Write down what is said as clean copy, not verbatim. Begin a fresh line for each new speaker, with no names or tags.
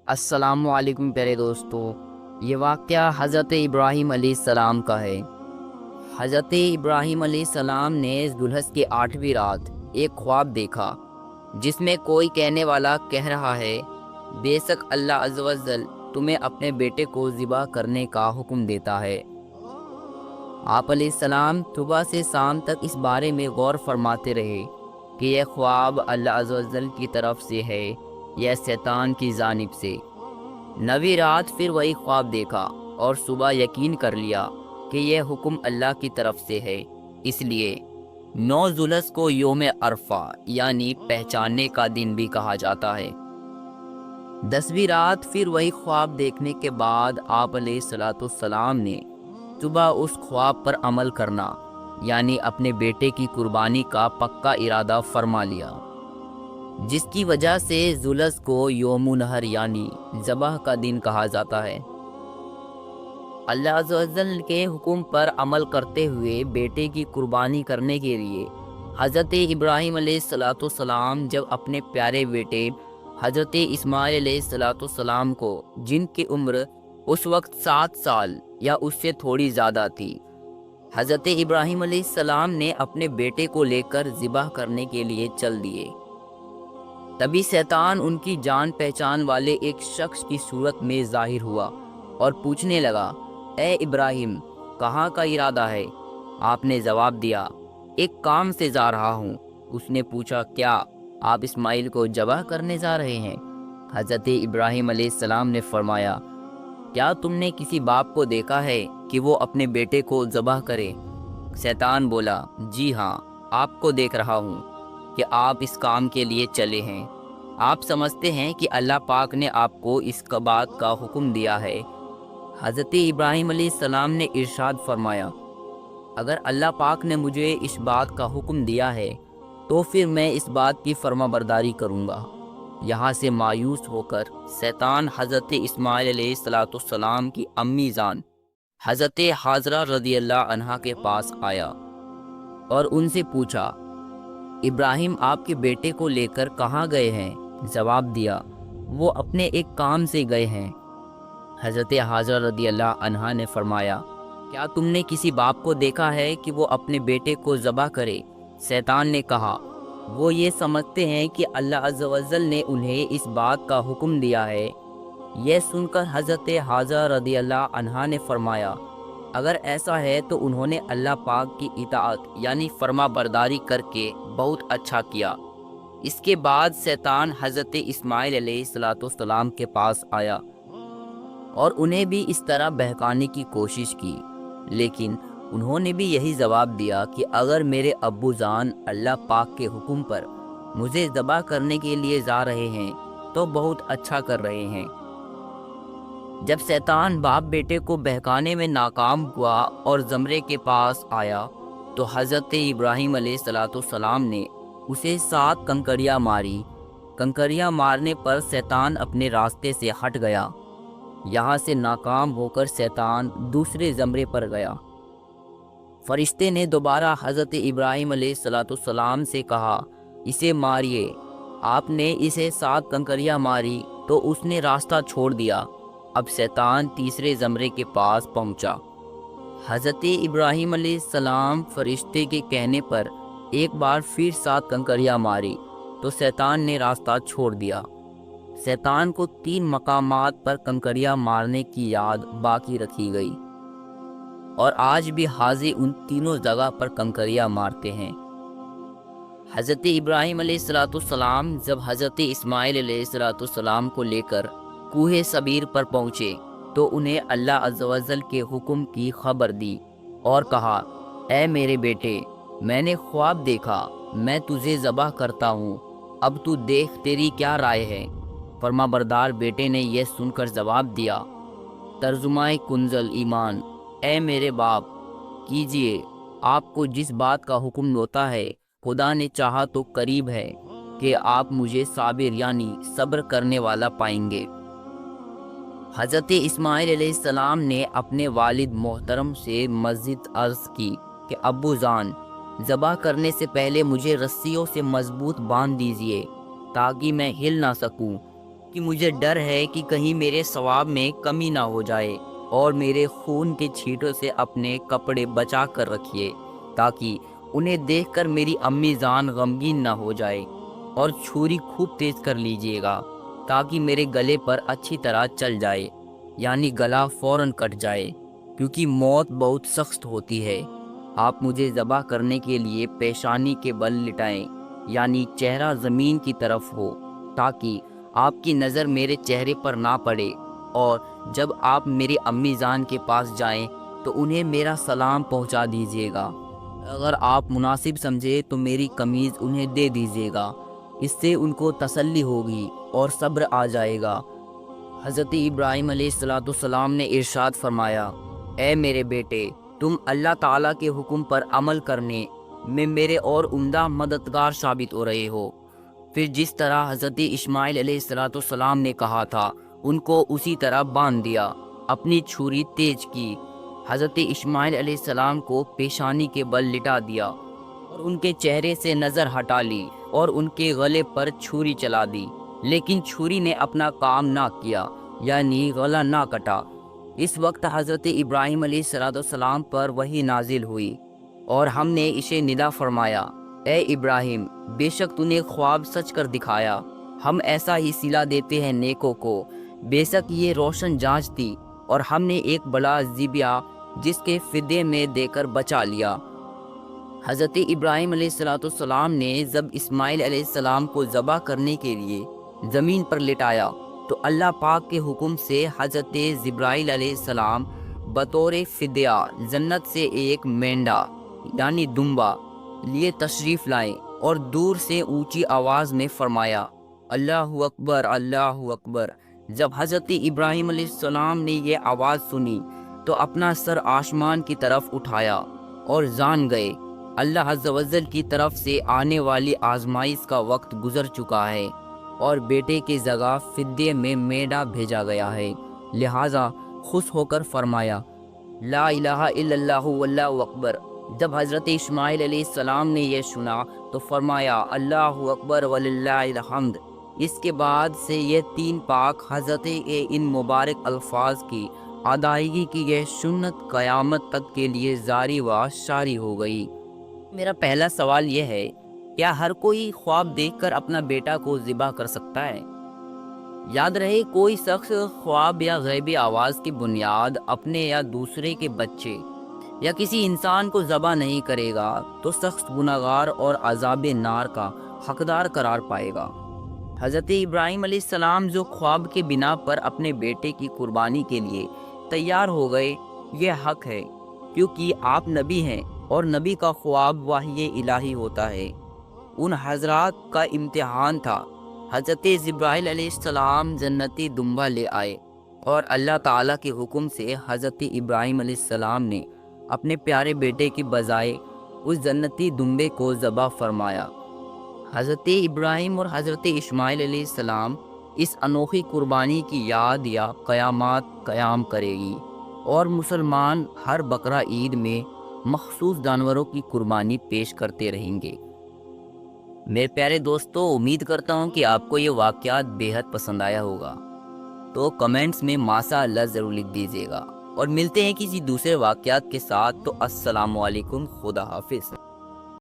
السلام علیکم پیارے دوستو، یہ واقعہ حضرت ابراہیم علیہ السلام کا ہے۔ حضرت ابراہیم علیہ السلام نے ذوالحج کی 8ویں رات ایک خواب دیکھا جس میں کوئی کہنے والا کہہ رہا ہے، بے شک اللہ عز و جل تمہیں اپنے بیٹے کو ذبح کرنے کا حکم دیتا ہے۔ آپ علیہ السلام صبح سے شام تک اس بارے میں غور فرماتے رہے کہ یہ خواب اللہ عز و جل کی طرف سے ہے یا شیطان کی جانب سے۔ 9ویں رات پھر وہی خواب دیکھا اور صبح یقین کر لیا کہ یہ حکم اللہ کی طرف سے ہے، اس لیے 9 ذوالحج کو یوم عرفہ یعنی پہچاننے کا دن بھی کہا جاتا ہے۔ 10ویں رات پھر وہی خواب دیکھنے کے بعد آپ علیہ السلام نے صبح اس خواب پر عمل کرنا یعنی اپنے بیٹے کی قربانی کا پکا ارادہ فرما لیا، جس کی وجہ سے ذوالحج کو یوم نحر یعنی ذبح کا دن کہا جاتا ہے۔ اللہ عز و جل کے حکم پر عمل کرتے ہوئے بیٹے کی قربانی کرنے کے لیے حضرت ابراہیم علیہ السلام جب اپنے پیارے بیٹے حضرت اسماعیل علیہ السلام کو، جن کی عمر اس وقت 7 سال یا اس سے تھوڑی زیادہ تھی، حضرت ابراہیم علیہ السلام نے اپنے بیٹے کو لے کر ذبح کرنے کے لیے چل دیے۔ تبھی شیطان ان کی جان پہچان والے ایک شخص کی صورت میں ظاہر ہوا اور پوچھنے لگا، اے ابراہیم، کہاں کا ارادہ ہے؟ آپ نے جواب دیا، ایک کام سے جا رہا ہوں۔ اس نے پوچھا، کیا آپ اسماعیل کو ذبح کرنے جا رہے ہیں؟ حضرت ابراہیم علیہ السلام نے فرمایا، کیا تم نے کسی باپ کو دیکھا ہے کہ وہ اپنے بیٹے کو ذبح کرے؟ شیطان بولا، جی ہاں، آپ کو دیکھ رہا ہوں کہ آپ اس کام کے لیے چلے ہیں۔ آپ سمجھتے ہیں کہ اللہ پاک نے آپ کو اس بات کا حکم دیا ہے۔ حضرت ابراہیم علیہ السلام نے ارشاد فرمایا، اگر اللہ پاک نے مجھے اس بات کا حکم دیا ہے تو پھر میں اس بات کی فرما برداری کروں گا۔ یہاں سے مایوس ہو کر شیطان حضرت اسماعیل علیہ السلام کی امی جان حضرت حاجرہ رضی اللہ عنہا کے پاس آیا اور ان سے پوچھا، ابراہیم آپ کے بیٹے کو لے کر کہاں گئے ہیں؟ جواب دیا، وہ اپنے ایک کام سے گئے ہیں۔ حضرت حاجرہ رضی اللہ عنہا نے فرمایا، کیا تم نے کسی باپ کو دیکھا ہے کہ وہ اپنے بیٹے کو ذبح کرے؟ شیطان نے کہا، وہ یہ سمجھتے ہیں کہ اللہ عز و جل نے انہیں اس بات کا حکم دیا ہے۔ یہ سن کر حضرت حاجرہ رضی اللہ عنہا نے فرمایا، اگر ایسا ہے تو انہوں نے اللہ پاک کی اطاعت یعنی فرما برداری کر کے بہت اچھا کیا۔ اس کے بعد شیطان حضرت اسماعیل علیہ السلام کے پاس آیا اور انہیں بھی اس طرح بہکانے کی کوشش کی، لیکن انہوں نے بھی یہی جواب دیا کہ اگر میرے ابو جان اللہ پاک کے حکم پر مجھے ذبح کرنے کے لیے جا رہے ہیں تو بہت اچھا کر رہے ہیں۔ جب شیطان باپ بیٹے کو بہکانے میں ناکام ہوا اور زمرے کے پاس آیا تو حضرت ابراہیم علیہ السلام نے اسے 7 کنکریاں ماری۔ کنکریاں مارنے پر شیطان اپنے راستے سے ہٹ گیا۔ یہاں سے ناکام ہو کر شیطان دوسرے زمرے پر گیا۔ فرشتے نے دوبارہ حضرت ابراہیم علیہ السلام سے کہا، اسے ماریے۔ آپ نے اسے 7 کنکریاں ماری تو اس نے راستہ چھوڑ دیا۔ اب شیطان تیسرے زمرے کے پاس پہنچا۔ حضرت ابراہیم علیہ السلام فرشتے کے کہنے پر ایک بار پھر 7 کنکریاں ماری تو شیطان نے راستہ چھوڑ دیا۔ شیطان کو 3 مقامات پر کنکریاں مارنے کی یاد باقی رکھی گئی اور آج بھی حاجی ان تینوں جگہ پر کنکریاں مارتے ہیں۔ حضرت ابراہیم علیہ السلام جب حضرت اسماعیل علیہ السلام کو لے کر کوہ صبیر پر پہنچے تو انہیں اللہ عز و جل کے حکم کی خبر دی اور کہا، اے میرے بیٹے، میں نے خواب دیکھا، میں تجھے ذبح کرتا ہوں، اب تو دیکھ تیری کیا رائے ہے؟ فرما بردار بیٹے نے یہ سن کر جواب دیا، ترجمہ کنز ایمان، اے میرے باپ، کیجئے، آپ کو جس بات کا حکم ہوتا ہے خدا نے چاہا تو قریب ہے کہ آپ مجھے صابر یعنی صبر کرنے والا پائیں گے۔ حضرت اسماعیل علیہ السلام نے اپنے والد محترم سے مزید عرض کی کہ ابو جان، ذبح کرنے سے پہلے مجھے رسیوں سے مضبوط باندھ دیجئے تاکہ میں ہل نہ سکوں، کہ مجھے ڈر ہے کہ کہیں میرے ثواب میں کمی نہ ہو جائے، اور میرے خون کے چھینٹوں سے اپنے کپڑے بچا کر رکھیے تاکہ انہیں دیکھ کر میری امی جان غمگین نہ ہو جائے، اور چھری خوب تیز کر لیجئے گا تاکہ میرے گلے پر اچھی طرح چل جائے، یعنی گلا فوراً کٹ جائے، کیونکہ موت بہت سخت ہوتی ہے۔ آپ مجھے ذبح کرنے کے لیے پیشانی کے بل لٹائیں، یعنی چہرہ زمین کی طرف ہو، تاکہ آپ کی نظر میرے چہرے پر نہ پڑے، اور جب آپ میری امی جان کے پاس جائیں تو انہیں میرا سلام پہنچا دیجیے گا۔ اگر آپ مناسب سمجھے تو میری قمیض انہیں دے دیجیے گا، اس سے ان کو تسلی ہوگی اور صبر آ جائے گا۔ حضرت ابراہیم علیہ السلام نے ارشاد فرمایا، اے میرے بیٹے، تم اللہ تعالیٰ کے حکم پر عمل کرنے میں میرے اور عمدہ مددگار ثابت ہو رہے ہو۔ پھر جس طرح حضرت اسماعیل علیہ السلام نے کہا تھا ان کو اسی طرح باندھ دیا، اپنی چھری تیز کی، حضرت اسماعیل علیہ السلام کو پیشانی کے بل لٹا دیا اور ان کے چہرے سے نظر ہٹا لی اور ان کے گلے پر چھری چلا دی، لیکن چھری نے اپنا کام نہ کیا، یعنی گلا نہ کٹا۔ اس وقت حضرت ابراہیم علیہ السلام پر وحی نازل ہوئی اور ہم نے اسے ندا فرمایا، اے ابراہیم، بے شک تو نے خواب سچ کر دکھایا، ہم ایسا ہی صلہ دیتے ہیں نیکوں کو۔ بے شک یہ روشن جانچ تھی، اور ہم نے ایک بڑا ذبیحہ جس کے فدیے میں دے کر بچا لیا۔ حضرت ابراہیم علیہ السلام نے جب اسماعیل علیہ السلام کو ذبح کرنے کے لیے زمین پر لٹایا تو اللہ پاک کے حکم سے حضرت جبرائیل علیہ السلام بطور فدیہ جنت سے ایک مینڈا یعنی دمبا لیے تشریف لائے، اور دور سے اونچی آواز میں فرمایا، اللہ اکبر، اللہ اکبر۔ جب حضرت ابراہیم علیہ السلام نے یہ آواز سنی تو اپنا سر آسمان کی طرف اٹھایا اور جان گئے اللہ عز و جل کی طرف سے آنے والی آزمائش کا وقت گزر چکا ہے، اور بیٹے کی جگہ فدیے میں میڈا بھیجا گیا ہے، لہٰذا خوش ہو کر فرمایا، لا الہ الا اللہ واللہ اکبر۔ جب حضرت اسماعیل علیہ السلام نے یہ سنا تو فرمایا، اللہ اکبر وللہ الحمد۔ اس کے بعد سے یہ تین پاک حضرت ان مبارک الفاظ کی ادائیگی کی یہ سنت قیامت تک کے لیے جاری و ساری ہو گئی۔ میرا پہلا سوال یہ ہے، کیا ہر کوئی خواب دیکھ کر اپنا بیٹا کو ذبح کر سکتا ہے؟ یاد رہے، کوئی شخص خواب یا غیبی آواز کی بنیاد اپنے یا دوسرے کے بچے یا کسی انسان کو ذبح نہیں کرے گا تو سخت گناہگار اور عذاب نار کا حقدار قرار پائے گا۔ حضرت ابراہیم علیہ السلام جو خواب کے بنا پر اپنے بیٹے کی قربانی کے لیے تیار ہو گئے، یہ حق ہے، کیونکہ آپ نبی ہیں اور نبی کا خواب وحی الہی ہوتا ہے۔ ان حضرات کا امتحان تھا۔ حضرت جبرائیل علیہ السلام جنتی دمبا لے آئے، اور اللہ تعالیٰ کے حکم سے حضرت ابراہیم علیہ السلام نے اپنے پیارے بیٹے کی بجائے اس جنتی دمبے کو ذبح فرمایا۔ حضرت ابراہیم اور حضرت اسماعیل علیہ السلام اس انوکھی قربانی کی یاد یا قیامات قیام کرے گی، اور مسلمان ہر بقرہ عید میں مخصوص جانوروں کی قربانی پیش کرتے رہیں گے۔ میرے پیارے دوستو، امید کرتا ہوں کہ آپ کو یہ واقعات بے حد پسند آیا ہوگا، تو کمنٹس میں ماشاء اللہ ضرور لکھ دیجیے گا، اور ملتے ہیں کسی دوسرے واقعات کے ساتھ۔ تو السلام علیکم، خدا حافظ۔